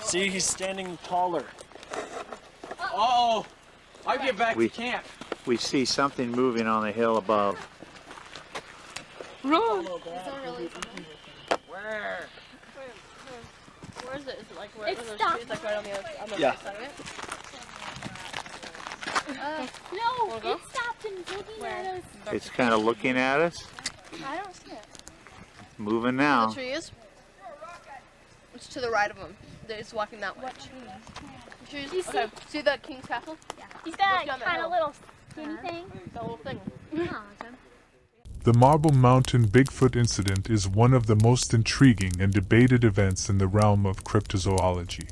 See, he's standing taller. Uh-oh! I'll get back to camp. We see something moving on the hill above. Run! Where? Where is it? Is it like where It those stopped. trees, like right on the Yeah. right side of it? No, go? it stopped and looking at us. It's kind of looking at us. I don't see it. Moving The now. tree is? It's to the right of him. It's walking that way. Trees? Do you see? Okay. See that King's Castle? He's that Look down that kind hill. of little skinny thing. That little thing. The Marble Mountain Bigfoot incident is one of the most intriguing and debated events in the realm of cryptozoology.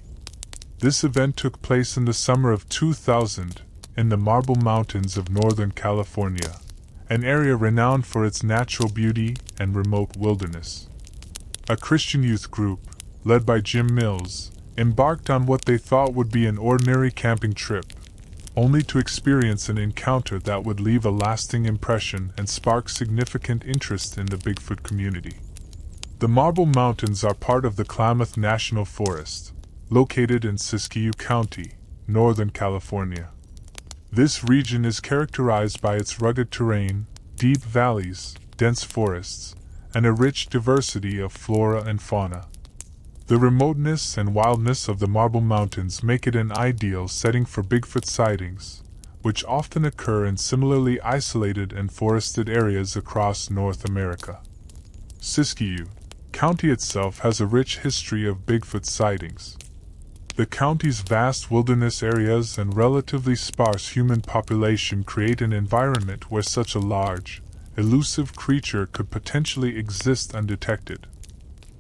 This event took place in the summer of 2000 in the Marble Mountains of Northern California, an area renowned for its natural beauty and remote wilderness. A Christian youth group, led by Jim Mills, embarked on what they thought would be an ordinary camping trip, only to experience an encounter that would leave a lasting impression and spark significant interest in the Bigfoot community. The Marble Mountains are part of the Klamath National Forest, located in Siskiyou County, Northern California. This region is characterized by its rugged terrain, deep valleys, dense forests, and a rich diversity of flora and fauna. The remoteness and wildness of the Marble Mountains make it an ideal setting for Bigfoot sightings, which often occur in similarly isolated and forested areas across North America. Siskiyou County itself has a rich history of Bigfoot sightings. The county's vast wilderness areas and relatively sparse human population create an environment where such a large, elusive creature could potentially exist undetected.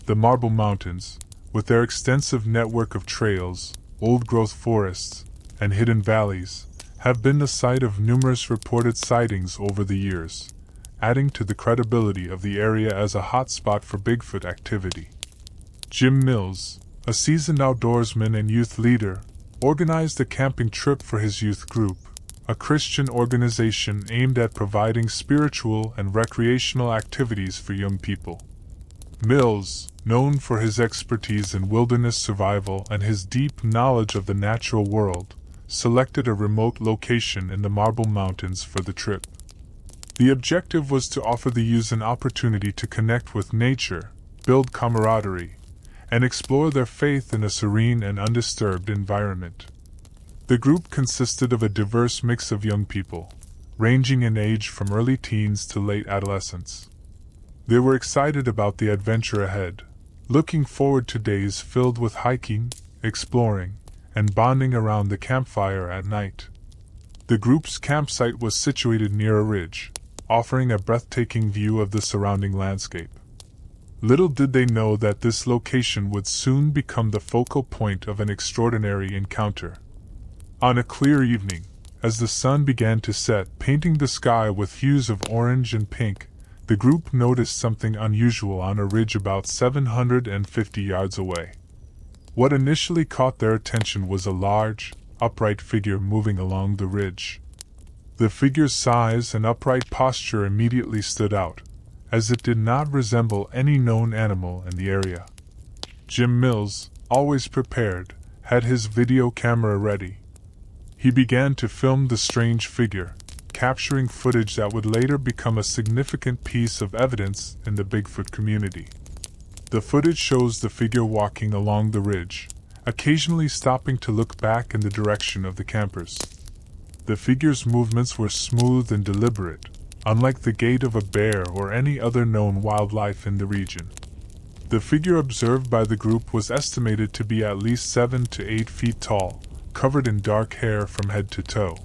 The Marble Mountains, with their extensive network of trails, old-growth forests, and hidden valleys, have been the site of numerous reported sightings over the years, adding to the credibility of the area as a hotspot for Bigfoot activity. Jim Mills, a seasoned outdoorsman and youth leader, organized a camping trip for his youth group, a Christian organization aimed at providing spiritual and recreational activities for young people. Mills, known for his expertise in wilderness survival and his deep knowledge of the natural world, selected a remote location in the Marble Mountains for the trip. The objective was to offer the youth an opportunity to connect with nature, build camaraderie, and explore their faith in a serene and undisturbed environment. The group consisted of a diverse mix of young people, ranging in age from early teens to late adolescence. They were excited about the adventure ahead, looking forward to days filled with hiking, exploring, and bonding around the campfire at night. The group's campsite was situated near a ridge, offering a breathtaking view of the surrounding landscape. Little did they know that this location would soon become the focal point of an extraordinary encounter. On a clear evening, as the sun began to set, painting the sky with hues of orange and pink, the group noticed something unusual on a ridge about 750 yards away. What initially caught their attention was a large, upright figure moving along the ridge. The figure's size and upright posture immediately stood out, as it did not resemble any known animal in the area. Jim Mills, always prepared, had his video camera ready. He began to film the strange figure, capturing footage that would later become a significant piece of evidence in the Bigfoot community. The footage shows the figure walking along the ridge, occasionally stopping to look back in the direction of the campers. The figure's movements were smooth and deliberate, unlike the gait of a bear or any other known wildlife in the region. The figure observed by the group was estimated to be at least 7 to 8 feet tall, covered in dark hair from head to toe.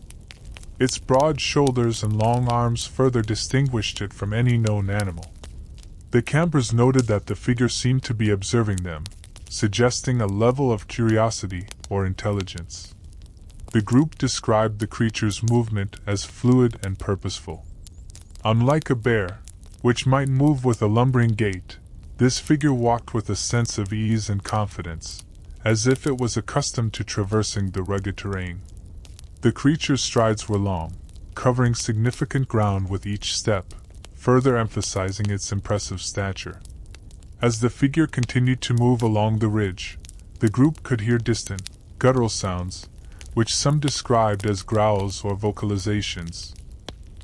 Its broad shoulders and long arms further distinguished it from any known animal. The campers noted that the figure seemed to be observing them, suggesting a level of curiosity or intelligence. The group described the creature's movement as fluid and purposeful. Unlike a bear, which might move with a lumbering gait, this figure walked with a sense of ease and confidence, as if it was accustomed to traversing the rugged terrain. The creature's strides were long, covering significant ground with each step, further emphasizing its impressive stature. As the figure continued to move along the ridge, the group could hear distant, guttural sounds, which some described as growls or vocalizations.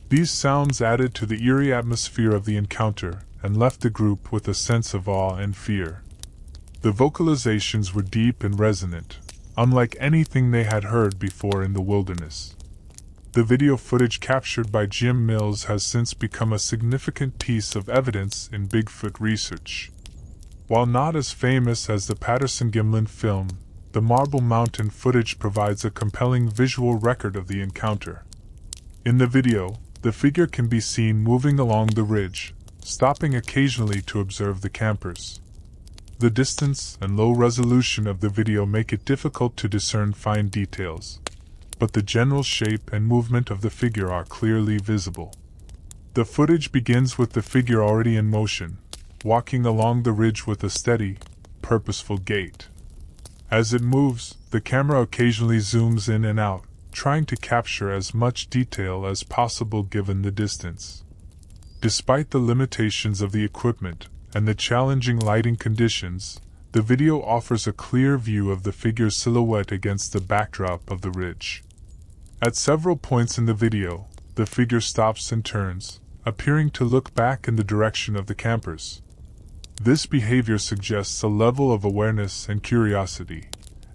These sounds added to the eerie atmosphere of the encounter and left the group with a sense of awe and fear. The vocalizations were deep and resonant, unlike anything they had heard before in the wilderness. The video footage captured by Jim Mills has since become a significant piece of evidence in Bigfoot research. While not as famous as the Patterson-Gimlin film, the Marble Mountain footage provides a compelling visual record of the encounter. In the video, the figure can be seen moving along the ridge, stopping occasionally to observe the campers. The distance and low resolution of the video make it difficult to discern fine details, but the general shape and movement of the figure are clearly visible. The footage begins with the figure already in motion, walking along the ridge with a steady, purposeful gait. As it moves, the camera occasionally zooms in and out, trying to capture as much detail as possible given the distance. Despite the limitations of the equipment and the challenging lighting conditions, the video offers a clear view of the figure's silhouette against the backdrop of the ridge. At several points in the video, the figure stops and turns, appearing to look back in the direction of the campers. This behavior suggests a level of awareness and curiosity,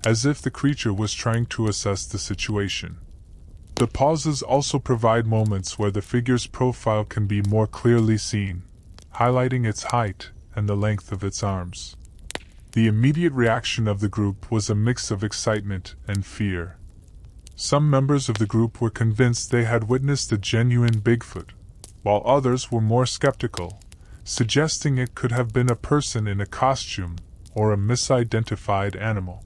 as if the creature was trying to assess the situation. The pauses also provide moments where the figure's profile can be more clearly seen, highlighting its height and the length of its arms. The immediate reaction of the group was a mix of excitement and fear. Some members of the group were convinced they had witnessed a genuine Bigfoot, while others were more skeptical, suggesting it could have been a person in a costume or a misidentified animal.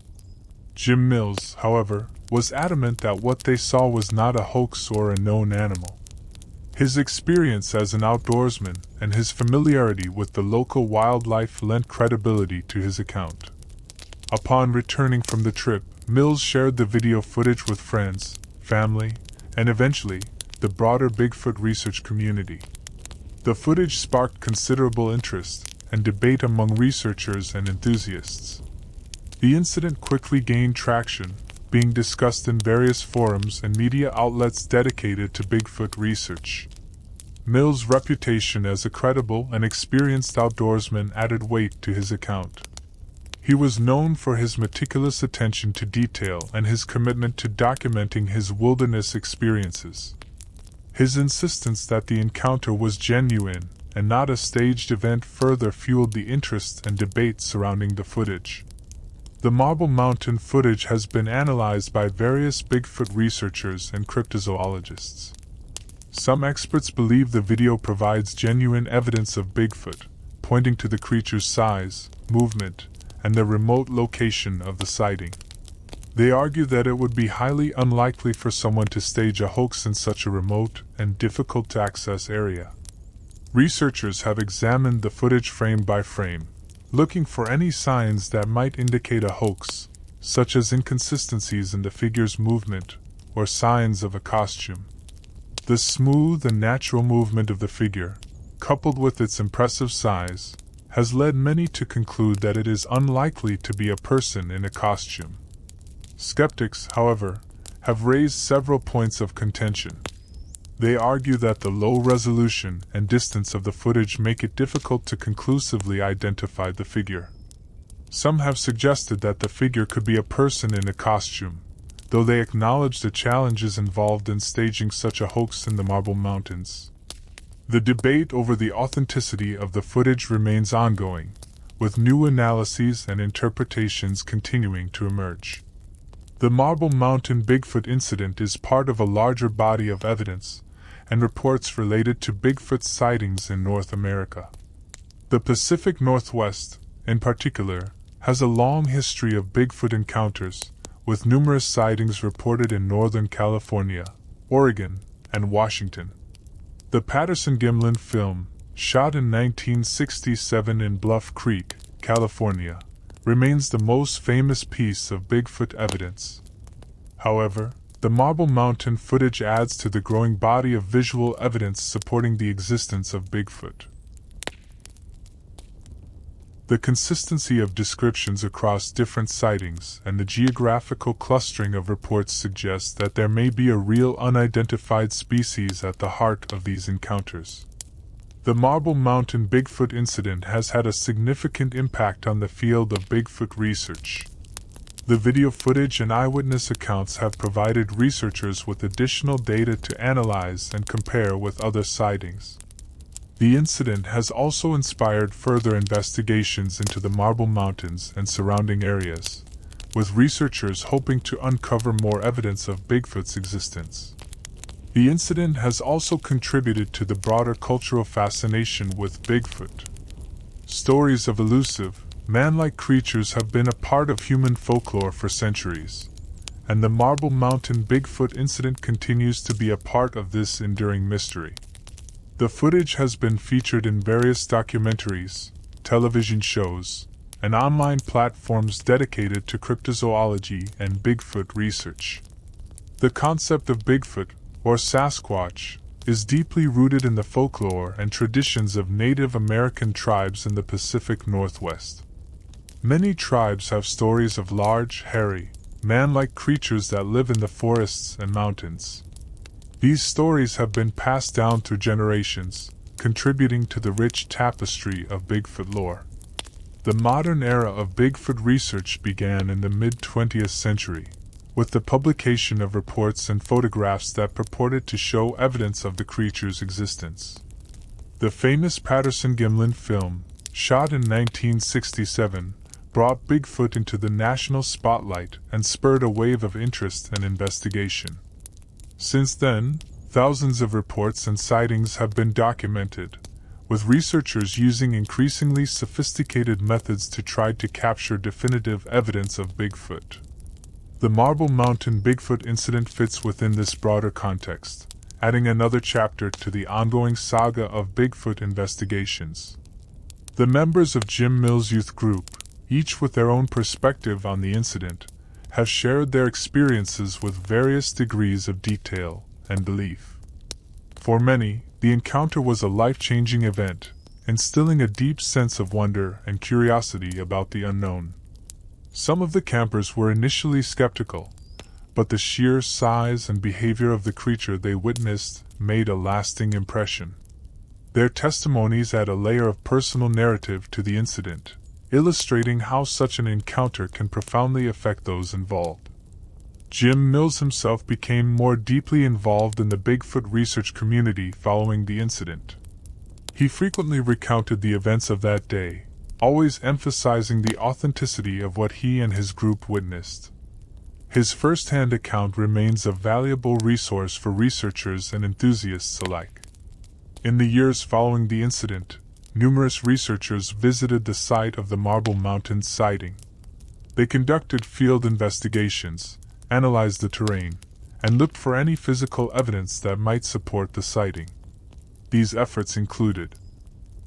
Jim Mills, however, was adamant that what they saw was not a hoax or a known animal. His experience as an outdoorsman and his familiarity with the local wildlife lent credibility to his account. Upon returning from the trip, Mills shared the video footage with friends, family, and eventually, the broader Bigfoot research community. The footage sparked considerable interest and debate among researchers and enthusiasts. The incident quickly gained traction, being discussed in various forums and media outlets dedicated to Bigfoot research. Mills' reputation as a credible and experienced outdoorsman added weight to his account. He was known for his meticulous attention to detail and his commitment to documenting his wilderness experiences. His insistence that the encounter was genuine and not a staged event further fueled the interest and debate surrounding the footage. The Marble Mountain footage has been analyzed by various Bigfoot researchers and cryptozoologists. Some experts believe the video provides genuine evidence of Bigfoot, pointing to the creature's size, movement, and the remote location of the sighting. They argue that it would be highly unlikely for someone to stage a hoax in such a remote and difficult-to-access area. Researchers have examined the footage frame by frame, looking for any signs that might indicate a hoax, such as inconsistencies in the figure's movement or signs of a costume. The smooth and natural movement of the figure, coupled with its impressive size, has led many to conclude that it is unlikely to be a person in a costume. Skeptics, however, have raised several points of contention. They argue that the low resolution and distance of the footage make it difficult to conclusively identify the figure. Some have suggested that the figure could be a person in a costume, though they acknowledge the challenges involved in staging such a hoax in the Marble Mountains. The debate over the authenticity of the footage remains ongoing, with new analyses and interpretations continuing to emerge. The Marble Mountain Bigfoot incident is part of a larger body of evidence and reports related to Bigfoot sightings in North America. The Pacific Northwest, in particular, has a long history of Bigfoot encounters, with numerous sightings reported in Northern California, Oregon, and Washington. The Patterson-Gimlin film, shot in 1967 in Bluff Creek, California, remains the most famous piece of Bigfoot evidence. However, the Marble Mountain footage adds to the growing body of visual evidence supporting the existence of Bigfoot. The consistency of descriptions across different sightings and the geographical clustering of reports suggests that there may be a real unidentified species at the heart of these encounters. The Marble Mountain Bigfoot incident has had a significant impact on the field of Bigfoot research. The video footage and eyewitness accounts have provided researchers with additional data to analyze and compare with other sightings. The incident has also inspired further investigations into the Marble Mountains and surrounding areas, with researchers hoping to uncover more evidence of Bigfoot's existence. The incident has also contributed to the broader cultural fascination with Bigfoot. Stories of elusive, man-like creatures have been a part of human folklore for centuries, and the Marble Mountain Bigfoot incident continues to be a part of this enduring mystery. The footage has been featured in various documentaries, television shows, and online platforms dedicated to cryptozoology and Bigfoot research. The concept of Bigfoot, or Sasquatch, is deeply rooted in the folklore and traditions of Native American tribes in the Pacific Northwest. Many tribes have stories of large, hairy, man-like creatures that live in the forests and mountains. These stories have been passed down through generations, contributing to the rich tapestry of Bigfoot lore. The modern era of Bigfoot research began in the mid-20th century, with the publication of reports and photographs that purported to show evidence of the creature's existence. The famous Patterson-Gimlin film, shot in 1967, brought Bigfoot into the national spotlight and spurred a wave of interest and investigation. Since then, thousands of reports and sightings have been documented, with researchers using increasingly sophisticated methods to try to capture definitive evidence of Bigfoot. The Marble Mountain Bigfoot incident fits within this broader context, adding another chapter to the ongoing saga of Bigfoot investigations. The members of Jim Mills' youth group, each with their own perspective on the incident, have shared their experiences with various degrees of detail and belief. For many, the encounter was a life-changing event, instilling a deep sense of wonder and curiosity about the unknown. Some of the campers were initially skeptical, but the sheer size and behavior of the creature they witnessed made a lasting impression. Their testimonies add a layer of personal narrative to the incident, illustrating how such an encounter can profoundly affect those involved. Jim Mills himself became more deeply involved in the Bigfoot research community following the incident. He frequently recounted the events of that day, always emphasizing the authenticity of what he and his group witnessed. His first-hand account remains a valuable resource for researchers and enthusiasts alike. In the years following the incident, numerous researchers visited the site of the Marble Mountain sighting. They conducted field investigations, analyzed the terrain, and looked for any physical evidence that might support the sighting. These efforts included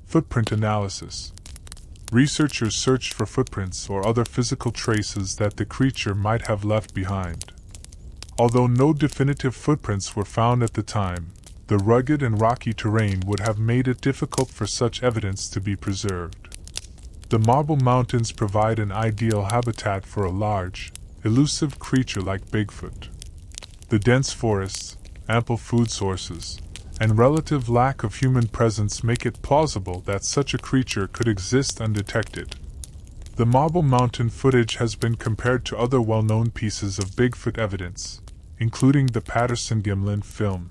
footprint analysis. Researchers searched for footprints or other physical traces that the creature might have left behind. Although no definitive footprints were found at the time, the rugged and rocky terrain would have made it difficult for such evidence to be preserved. The Marble Mountains provide an ideal habitat for a large, elusive creature like Bigfoot. The dense forests, ample food sources, and relative lack of human presence make it plausible that such a creature could exist undetected. The Marble Mountain footage has been compared to other well-known pieces of Bigfoot evidence, including the Patterson-Gimlin film.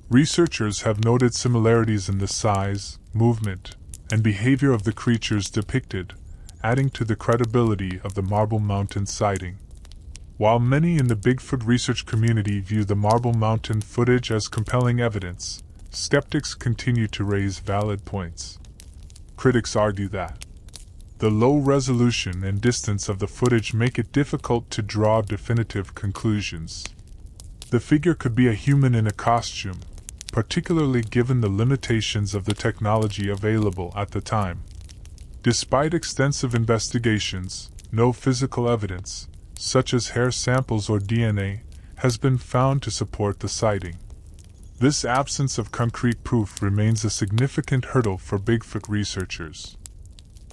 Researchers have noted similarities in the size, movement, and behavior of the creatures depicted, adding to the credibility of the Marble Mountain sighting. While many in the Bigfoot research community view the Marble Mountain footage as compelling evidence, skeptics continue to raise valid points. Critics argue that the low resolution and distance of the footage make it difficult to draw definitive conclusions. The figure could be a human in a costume, particularly given the limitations of the technology available at the time. Despite extensive investigations, no physical evidence, such as hair samples or DNA, has been found to support the sighting. This absence of concrete proof remains a significant hurdle for Bigfoot researchers.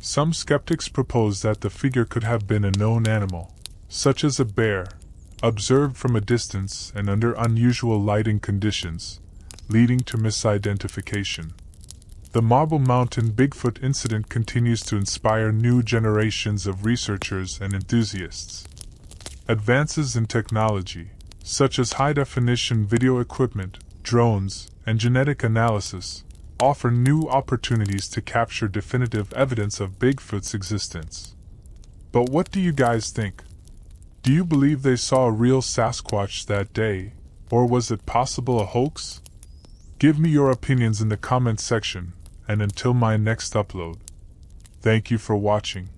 Some skeptics propose that the figure could have been a known animal, such as a bear, observed from a distance and under unusual lighting conditions, leading to misidentification. The Marble Mountain Bigfoot incident continues to inspire new generations of researchers and enthusiasts. Advances in technology, such as high-definition video equipment, drones, and genetic analysis, offer new opportunities to capture definitive evidence of Bigfoot's existence. But what do you guys think? Do you believe they saw a real Sasquatch that day, or was it possible a hoax? Give me your opinions in the comments section, and until my next upload. Thank you for watching.